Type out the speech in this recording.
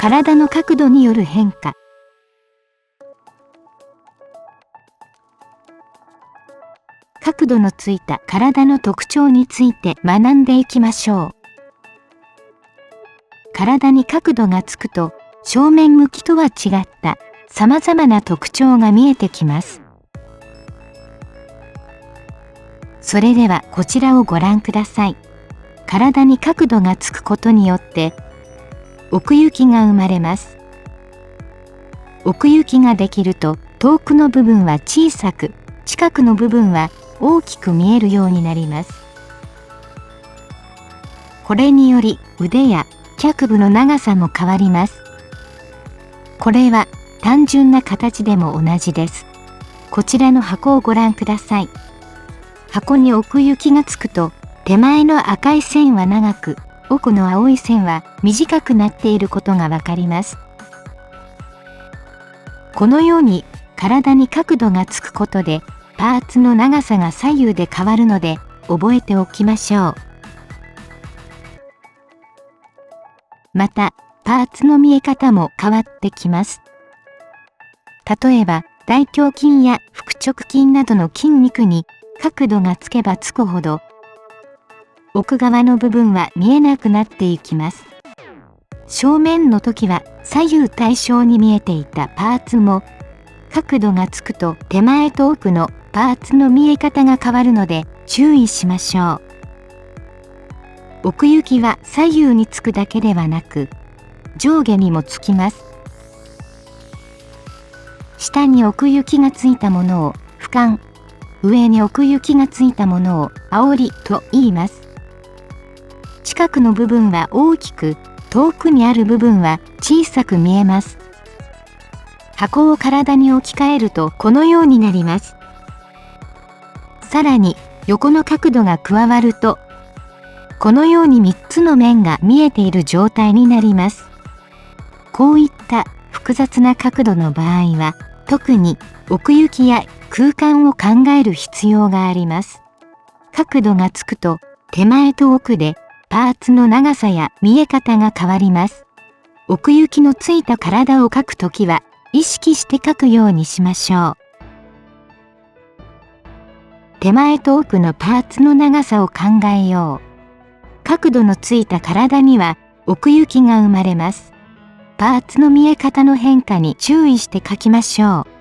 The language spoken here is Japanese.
体の角度による変化。角度のついた体の特徴について学んでいきましょう。体に角度がつくと、正面向きとは違った様々な特徴が見えてきます。それではこちらをご覧ください。体に角度がつくことによって奥行きが生まれます。奥行きができると遠くの部分は小さく、近くの部分は大きく見えるようになります。これにより腕や脚部の長さも変わります。これは単純な形でも同じです。こちらの箱をご覧ください。箱に奥行きがつくと、手前の赤い線は長く、奥の青い線は短くなっていることがわかります。このように体に角度がつくことで、パーツの長さが左右で変わるので、覚えておきましょう。また、パーツの見え方も変わってきます。例えば、大胸筋や腹直筋などの筋肉に角度がつけばつくほど、奥側の部分は見えなくなっていきます。正面の時は左右対称に見えていたパーツも、角度がつくと手前と奥のパーツの見え方が変わるので注意しましょう。奥行きは左右につくだけではなく、上下にもつきます。下に奥行きがついたものを俯瞰、上に奥行きがついたものを煽りと言います。近くの部分は大きく、遠くにある部分は小さく見えます。箱を体に置き換えるとこのようになります。さらに横の角度が加わると、このように3つの面が見えている状態になります。こういった複雑な角度の場合は、特に奥行きや空間を考える必要があります。角度がつくと手前と奥でパーツの長さや見え方が変わります。奥行きのついた体を描くときは意識して描くようにしましょう。手前と奥のパーツの長さを考えよう。角度のついた体には奥行きが生まれます。パーツの見え方の変化に注意して描きましょう。